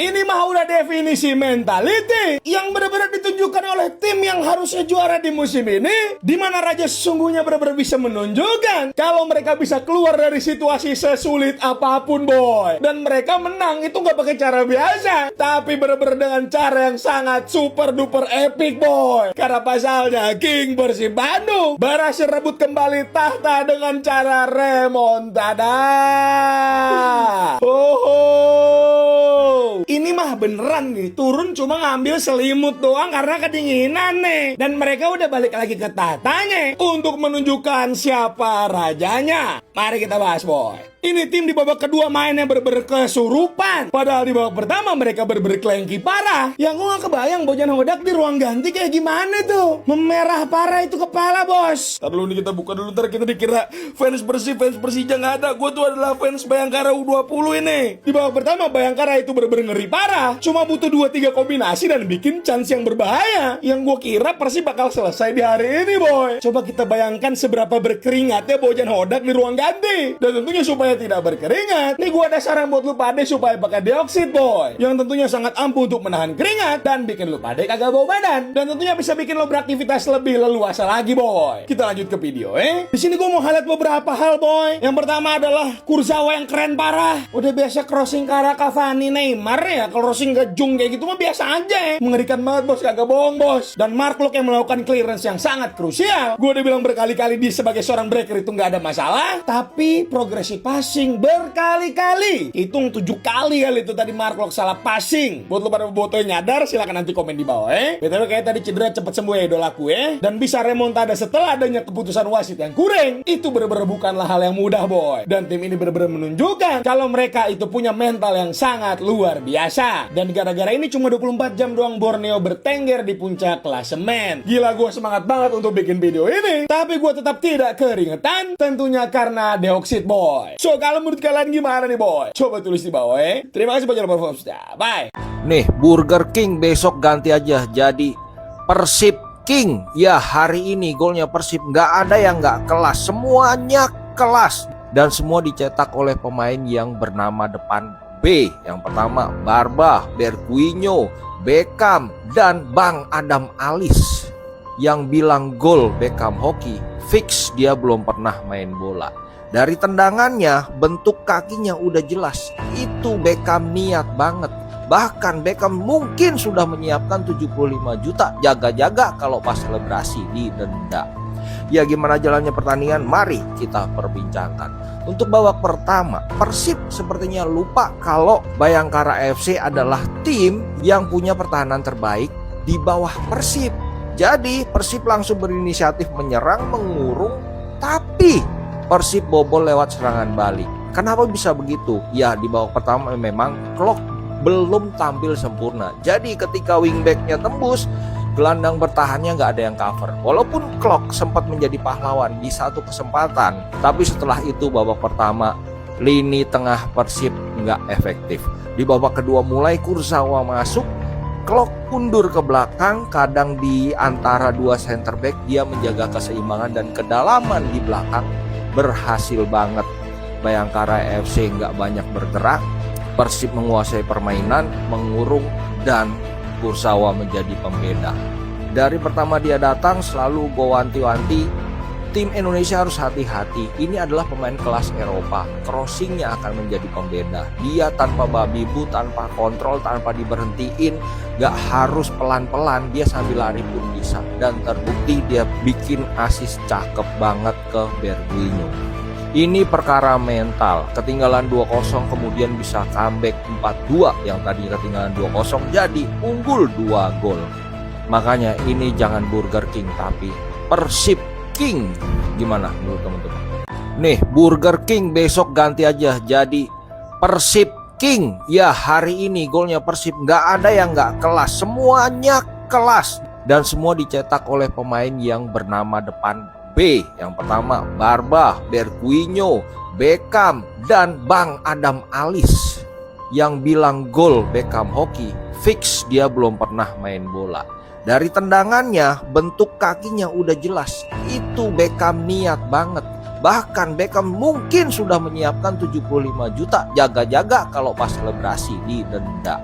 Ini mah udah definisi mentality yang benar-benar ditunjukkan oleh tim yang harusnya juara di musim ini, di mana Raja sesungguhnya benar-benar bisa menunjukkan kalau mereka bisa keluar dari situasi sesulit apapun, boy. Dan mereka menang itu nggak pakai cara biasa, tapi benar-benar dengan cara yang sangat super duper epic, boy. Karena pasalnya King Persib Bandung berhasil rebut kembali tahta dengan cara remontada. Ini mah beneran nih, turun cuma ngambil selimut doang karena kedinginan nih. Dan mereka udah balik lagi ke tahtanya untuk menunjukkan siapa rajanya. Mari kita bahas, boy. Ini tim di babak kedua mainnya bener-bener kesurupan. Padahal di babak pertama mereka bener-bener kelengki parah. Yang gue gak kebayang Bojan Hodak di ruang ganti kayak gimana tuh. Memerah parah itu kepala, bos. Ntar dulu nih kita buka dulu, ntar kita dikira fans Persib, fans Persija gak ada. Gue tuh adalah fans Bayangkara U20 ini. Di babak pertama Bayangkara itu bener-bener ngeri parah. Cuma butuh 2-3 kombinasi dan bikin chance yang berbahaya. Yang gue kira Persib bakal selesai di hari ini, boy. Coba kita bayangkan seberapa berkeringatnya Bojan Hodak di ruang ganti. Dan tentunya supaya tidak berkeringat, nih gua ada saran buat lu pade supaya pakai dioksid, boy, yang tentunya sangat ampuh untuk menahan keringat dan bikin lu pade kagak bau badan, dan tentunya bisa bikin lu beraktivitas lebih leluasa lagi, boy. Kita lanjut ke video, Di sini gua mau highlight beberapa hal, boy. Yang pertama adalah Kurzawa yang keren parah. Udah biasa crossing ke arah Cavani, Neymar ya, kalau crossing ke Jung kayak gitu mah biasa aja. Mengerikan banget, bos, kagak bohong, bos. Dan Mark Locke yang melakukan clearance yang sangat krusial. Gua udah bilang berkali-kali dia sebagai seorang breaker itu nggak ada masalah, tapi progresif passing berkali-kali. Hitung 7 kali itu tadi Mark Locke salah passing. Buat lu pada botoy nyadar, silakan nanti komen di bawah, BTW kayak tadi cedera cepet sembuh ya idolaku, Dan bisa remontada setelah adanya keputusan wasit yang kurang. Itu bener-bener bukanlah hal yang mudah, boy. Dan tim ini bener-bener menunjukkan kalau mereka itu punya mental yang sangat luar biasa. Dan gara-gara ini cuma 24 jam doang Borneo bertengger di puncak klasemen. Gila, gue semangat banget untuk bikin video ini, tapi gue tetap tidak keringetan, tentunya karena dioksid, boy. So, kalau menurut kalian gimana nih, boy? Coba tulis di bawah, Terima kasih banyak buat follow. Bye. Nih, Burger King besok ganti aja jadi Persib King. Ya, hari ini golnya Persib nggak ada yang nggak kelas, semuanya kelas. Dan semua dicetak oleh pemain yang bernama depan B. Yang pertama Barba, Berguinho, Beckham, dan Bang Adam Alis. Yang bilang gol Beckham hoki, fix dia belum pernah main bola. Dari tendangannya, bentuk kakinya udah jelas. Itu Beckham niat banget. Bahkan Beckham mungkin sudah menyiapkan 75 juta jaga-jaga kalau pas selebrasi didenda. Ya, gimana jalannya pertandingan? Mari kita perbincangkan. Untuk babak pertama, Persib sepertinya lupa kalau Bayangkara FC adalah tim yang punya pertahanan terbaik di bawah Persib. Jadi Persib langsung berinisiatif menyerang, mengurung, tapi Persib bobol lewat serangan balik. Kenapa bisa begitu? Ya, di babak pertama memang Klok belum tampil sempurna. Jadi ketika wingbacknya tembus, gelandang bertahannya nggak ada yang cover. Walaupun Klok sempat menjadi pahlawan di satu kesempatan, tapi setelah itu babak pertama lini tengah Persib nggak efektif. Di babak kedua mulai Kurzawa masuk, Klok mundur ke belakang, kadang di antara dua center back dia menjaga keseimbangan dan kedalaman di belakang berhasil banget. Bayangkara FC nggak banyak bergerak, Persib menguasai permainan, mengurung, dan Kurzawa menjadi pembeda. Dari pertama dia datang selalu gue wanti-wanti, tim Indonesia harus hati-hati. Ini adalah pemain kelas Eropa, crossingnya akan menjadi pembeda. Dia tanpa babi bu, tanpa kontrol, tanpa diberhentiin, gak harus pelan-pelan, dia sambil lari pun bisa. Dan terbukti dia bikin assist cakep banget ke Berguinho. Ini perkara mental, ketinggalan 2-0 kemudian bisa comeback 4-2, yang tadinya ketinggalan 2-0 jadi unggul 2 gol. Makanya ini jangan Burger King tapi Persib King. Gimana menurut teman-teman? Nih, Burger King besok ganti aja jadi Persib King. Ya, hari ini golnya Persib nggak ada yang nggak kelas, semuanya kelas. Dan semua dicetak oleh pemain yang bernama depan B. Yang pertama Barba, Berguinho, Beckham, dan Bang Adam Alis. Yang bilang gol Beckham hoki, fix dia belum pernah main bola. Dari tendangannya, bentuk kakinya udah jelas. Itu Beckham niat banget. Bahkan Beckham mungkin sudah menyiapkan 75 juta jaga-jaga kalau pas selebrasi didenda.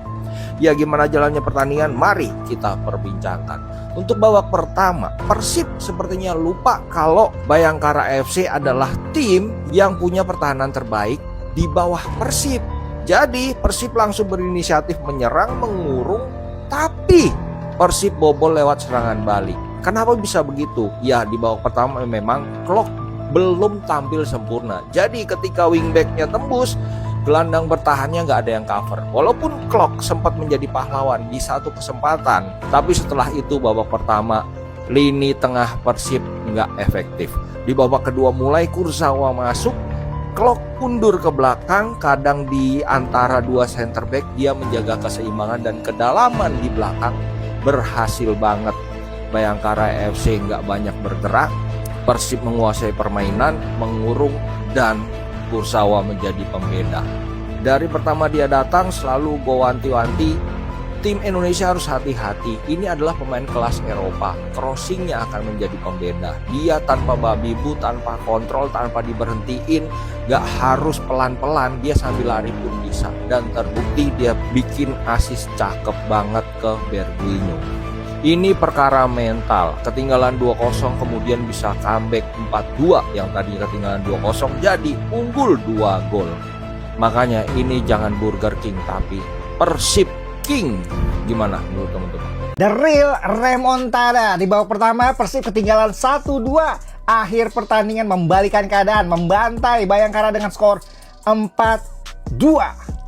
Ya gimana jalannya pertandingan? Mari kita perbincangkan. Untuk babak pertama, Persib sepertinya lupa kalau Bayangkara FC adalah tim yang punya pertahanan terbaik di bawah Persib. Jadi Persib langsung berinisiatif menyerang, mengurung, tapi Persib bobol lewat serangan balik. Kenapa bisa begitu? Ya di babak pertama memang Klok belum tampil sempurna. Jadi ketika wingbacknya tembus, gelandang bertahannya nggak ada yang cover. Walaupun Klok sempat menjadi pahlawan di satu kesempatan, tapi setelah itu babak pertama lini tengah Persib nggak efektif. Di babak kedua mulai Kurzawa masuk, Klok mundur ke belakang, kadang di antara dua center back dia menjaga keseimbangan dan kedalaman di belakang berhasil banget. Bayangkara FC nggak banyak bergerak, Persib menguasai permainan, mengurung, dan Kurzawa menjadi pembeda. Dari pertama dia datang selalu gue wanti-wanti, tim Indonesia harus hati-hati. Ini adalah pemain kelas Eropa, crossingnya akan menjadi pembeda. Dia tanpa babi bu, tanpa kontrol, tanpa diberhentiin, gak harus pelan-pelan, dia sambil lari pun bisa. Dan terbukti dia bikin asis cakep banget ke Berguinho. Ini perkara mental, ketinggalan 2-0 kemudian bisa comeback 4-2, yang tadi ketinggalan 2-0 jadi unggul 2 gol. Makanya ini jangan Burger King tapi Persib King. Gimana menurut teman-teman? The real remontada. Di babak pertama Persib ketinggalan 1-2. Akhir pertandingan membalikan keadaan, membantai Bayangkara dengan skor 4-2.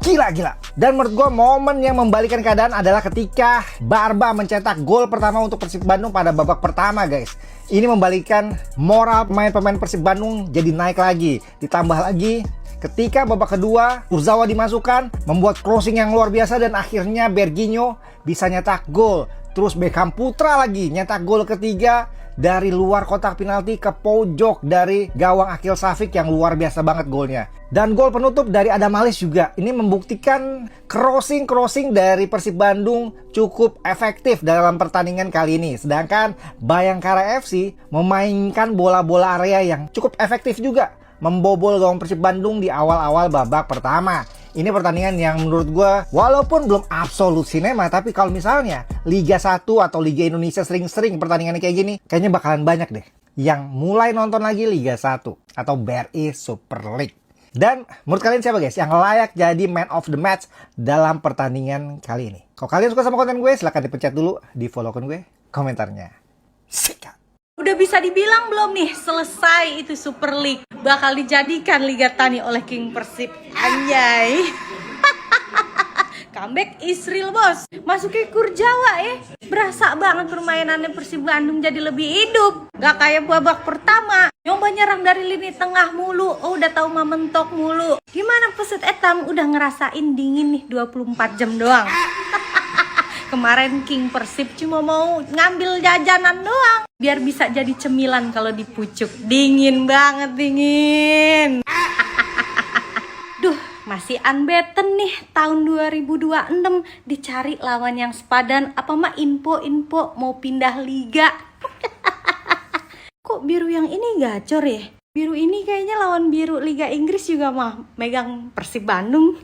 Gila. Dan menurut gue momen yang membalikan keadaan adalah ketika Barba mencetak gol pertama untuk Persib Bandung pada babak pertama, guys. Ini membalikan moral pemain-pemain Persib Bandung jadi naik lagi. Ditambah lagi ketika babak kedua Kurzawa dimasukkan, membuat crossing yang luar biasa dan akhirnya Berguinho bisa nyetak gol. Terus Beckham Putra lagi nyetak gol ketiga dari luar kotak penalti ke pojok dari gawang Akil Safik yang luar biasa banget golnya. Dan gol penutup dari Adam Malis juga. Ini membuktikan crossing dari Persib Bandung cukup efektif dalam pertandingan kali ini. Sedangkan Bayangkara FC memainkan bola-bola area yang cukup efektif juga, membobol gawang Persib Bandung di awal-awal babak pertama. Ini pertandingan yang menurut gue walaupun belum absolut sinema, tapi kalau misalnya Liga 1 atau Liga Indonesia sering-sering pertandingan kayak gini, kayaknya bakalan banyak deh yang mulai nonton lagi Liga 1 atau BRI Super League. Dan menurut kalian siapa guys yang layak jadi man of the match dalam pertandingan kali ini? Kalau kalian suka sama konten gue, silahkan dipencet dulu di follow akun gue, komentarnya. Sikat. Udah bisa dibilang belum nih selesai itu Super League, bakal dijadikan Liga Tani oleh King Persib. Anjay. Comeback Israel bos, masukin Kurzawa berasa banget permainannya Persib Bandung jadi lebih hidup. Gak kayak babak pertama nyoba nyerang dari lini tengah mulu, udah tahu mah mentok mulu. Gimana peset etam udah ngerasain dingin nih 24 jam doang. Kemarin King Persib cuma mau ngambil jajanan doang biar bisa jadi cemilan kalau dipucuk. Dingin banget, dingin. Duh, masih unbeaten nih tahun 2026. Dicari lawan yang sepadan. Apa mah info-info mau pindah liga. Kok biru yang ini gacor ya? Biru ini kayaknya lawan biru Liga Inggris juga mah megang Persib Bandung.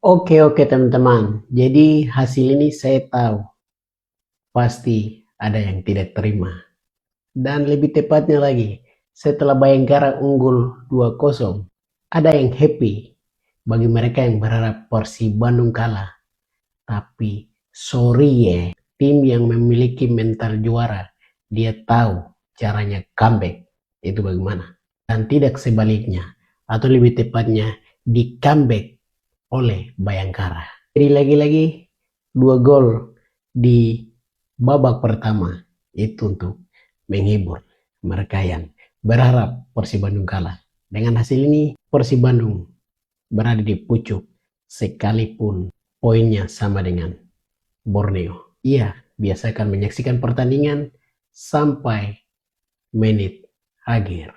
Oke teman-teman, jadi hasil ini saya tahu pasti ada yang tidak terima. Dan lebih tepatnya lagi, setelah Bayangkara unggul 2-0, ada yang happy bagi mereka yang berharap Persib Bandung kalah. Tapi sorry ya, tim yang memiliki mental juara, dia tahu caranya comeback itu bagaimana. Dan tidak sebaliknya, atau lebih tepatnya di comeback oleh Bayangkara. Jadi lagi-lagi 2 gol di babak pertama itu untuk menghibur mereka yang berharap Persib Bandung kalah. Dengan hasil ini Persib Bandung berada di pucuk sekalipun poinnya sama dengan Borneo. Ia biasakan menyaksikan pertandingan sampai menit akhir.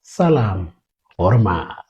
Salam hormat.